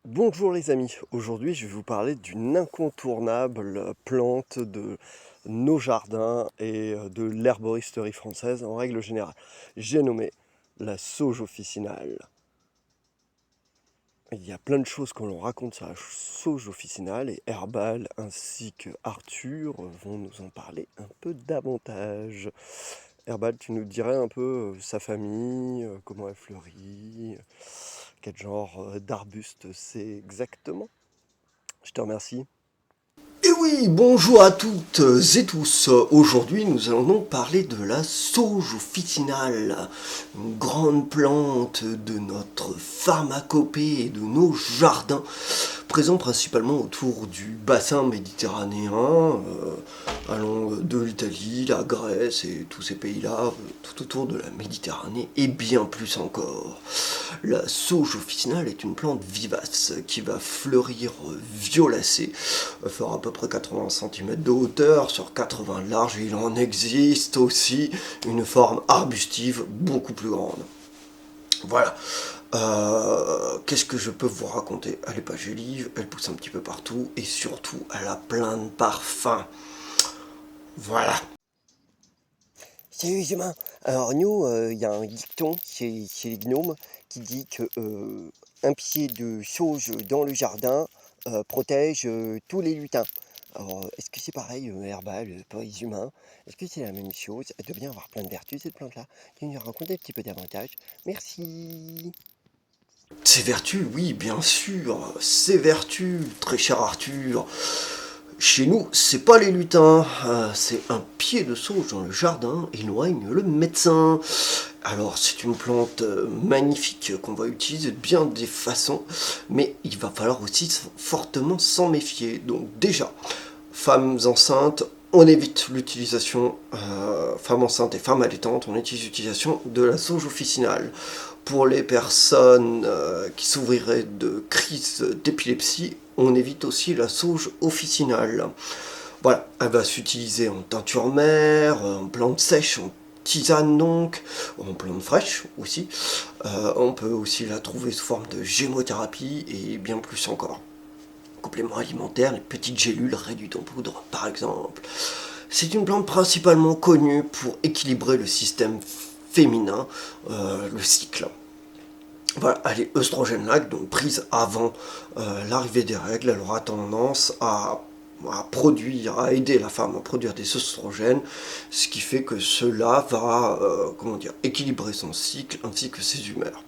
Bonjour les amis, aujourd'hui je vais vous parler d'une incontournable plante de nos jardins et de l'herboristerie française en règle générale. J'ai nommé la sauge officinale. Il y a plein de choses qu'on leur raconte sur la sauge officinale et Herbal ainsi que Arthur vont nous en parler un peu davantage. Herbal, tu nous dirais un peu sa famille, comment elle fleurit, quel genre d'arbuste c'est exactement? Je te remercie. Et oui, bonjour à toutes et tous. Aujourd'hui, nous allons donc parler de la sauge officinale, une grande plante de notre pharmacopée et de nos jardins, présent principalement autour du bassin méditerranéen, allant de l'Italie, la Grèce et tous ces pays-là, tout autour de la Méditerranée et bien plus encore. La sauge officinale est une plante vivace qui va fleurir violacée. Elle fera à peu près 80 cm de hauteur sur 80 de large. Et il en existe aussi une forme arbustive beaucoup plus grande. Voilà. Qu'est-ce que je peux vous raconter? Elle est pas jolie, elle pousse un petit peu partout et surtout elle a plein de parfums. Voilà. Salut les humains. Alors nous, il y a un dicton chez les gnomes qui dit que un pied de sauge dans le jardin protège tous les lutins. Alors est-ce que c'est pareil, Herbal, pour les humains? Est-ce que c'est la même chose? Elle doit bien avoir plein de vertus cette plante-là. Tu nous raconter un petit peu davantage? Merci. Ses vertus, oui, bien sûr. Ses vertus, très cher Arthur. Chez nous, c'est pas les lutins, c'est un pied de sauge dans le jardin, il nous règne le médecin. Alors c'est une plante magnifique qu'on va utiliser de bien des façons, mais il va falloir aussi fortement s'en méfier. Donc déjà, femmes enceintes, on évite l'utilisation, femmes enceintes et femmes allaitantes, on utilise l'utilisation de la sauge officinale. Pour les personnes qui souffriraient de crises d'épilepsie, on évite aussi la sauge officinale. Voilà, elle va s'utiliser en teinture mère, en plante sèche, en tisane donc, en plante fraîche aussi. On peut aussi la trouver sous forme de gémothérapie et bien plus encore. Complément alimentaire, les petites gélules réduites en poudre par exemple. C'est une plante principalement connue pour équilibrer le système féminin, le cycle. Voilà, elle est œstrogène-like, donc prise avant l'arrivée des règles, elle aura tendance à produire, à aider la femme à produire des œstrogènes, ce qui fait que cela va équilibrer son cycle ainsi que ses humeurs.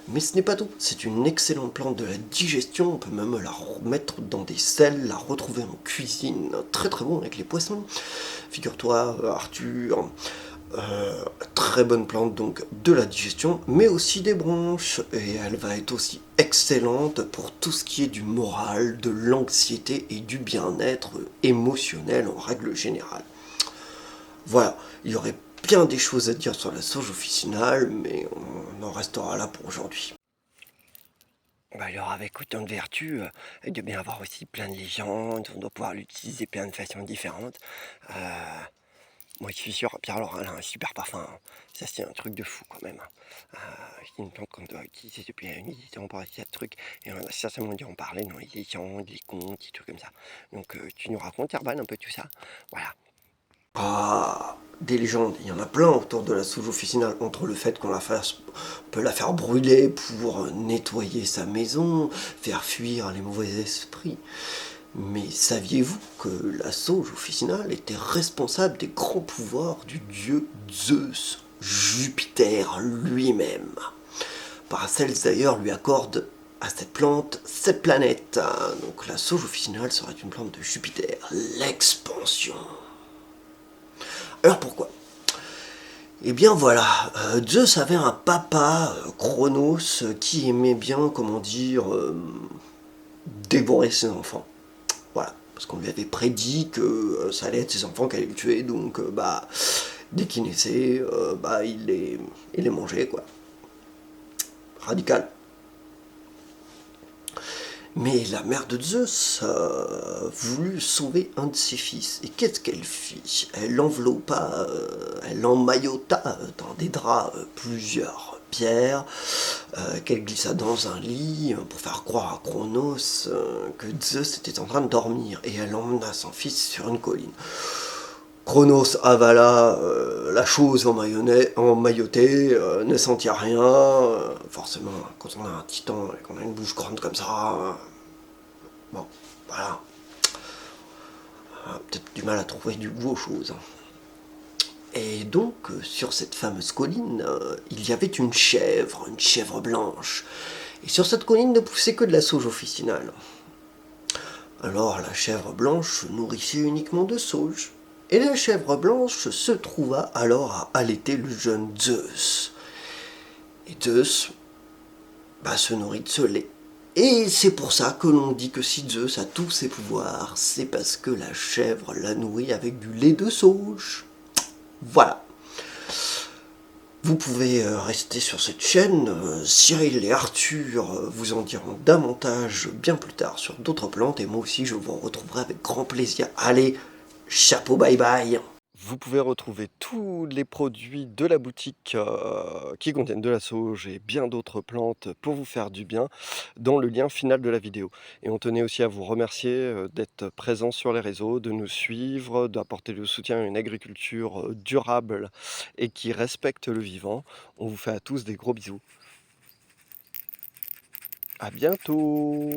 Mais ce n'est pas tout, c'est une excellente plante de la digestion, on peut même la remettre dans des sels, la retrouver en cuisine, très très bon avec les poissons. Figure-toi, Arthur, très bonne plante donc de la digestion, mais aussi des bronches. Et elle va être aussi excellente pour tout ce qui est du moral, de l'anxiété et du bien-être émotionnel en règle générale. Voilà, il y aurait bien des choses à dire sur la sauge officinale, mais on en restera là pour aujourd'hui. Bah alors avec autant de vertus, il doit bien avoir aussi plein de légendes, on doit pouvoir l'utiliser plein de façons différentes. Euh, Moi je suis sûr, puis alors elle a un super parfum, hein. Ça c'est un truc de fou quand même, hein. C'est une plante qu'on doit utiliser depuis un million pour essayer de trucs, et on a certainement dû en parler dans les légendes, les contes, des trucs comme ça. Donc tu nous racontes Herban un peu tout ça? Voilà. Ah, des légendes, il y en a plein autour de la sauge officinale, entre le fait on peut la faire brûler pour nettoyer sa maison, faire fuir les mauvais esprits. Mais saviez-vous que la sauge officinale était responsable des grands pouvoirs du dieu Zeus, Jupiter lui-même? Paracels d'ailleurs lui accorde à cette plante 7 planètes. Donc la sauge officinale serait une plante de Jupiter, l'expansion. Alors pourquoi? Eh bien voilà, Zeus avait un papa, Chronos, qui aimait bien, comment dire, dévorer ses enfants. Voilà, parce qu'on lui avait prédit que ça allait être ses enfants qui allaient le tuer, donc dès qu'il naissait, il les mangeait, quoi. Radical. Mais la mère de Zeus voulut sauver un de ses fils. Et qu'est-ce qu'elle fit? Elle enveloppa, elle emmaillota dans des draps plusieurs pierre, qu'elle glissa dans un lit pour faire croire à Cronos que Zeus était en train de dormir, et elle emmena son fils sur une colline. Cronos avala la chose emmaillotée, ne sentit rien. Forcément, quand on a un titan et qu'on a une bouche grande comme ça, bon, voilà. On a peut-être du mal à trouver du goût aux choses. Et donc, sur cette fameuse colline, il y avait une chèvre blanche. Et sur cette colline ne poussait que de la sauge officinale. Alors la chèvre blanche se nourrissait uniquement de sauge. Et la chèvre blanche se trouva alors à allaiter le jeune Zeus. Et Zeus se nourrit de ce lait. Et c'est pour ça que l'on dit que si Zeus a tous ses pouvoirs, c'est parce que la chèvre l'a nourri avec du lait de sauge. Voilà. Vous pouvez rester sur cette chaîne. Cyril et Arthur vous en diront davantage bien plus tard sur d'autres plantes. Et moi aussi, je vous retrouverai avec grand plaisir. Allez, chapeau, bye bye. Vous pouvez retrouver tous les produits de la boutique qui contiennent de la sauge et bien d'autres plantes pour vous faire du bien dans le lien final de la vidéo. Et on tenait aussi à vous remercier d'être présents sur les réseaux, de nous suivre, d'apporter le soutien à une agriculture durable et qui respecte le vivant. On vous fait à tous des gros bisous. À bientôt!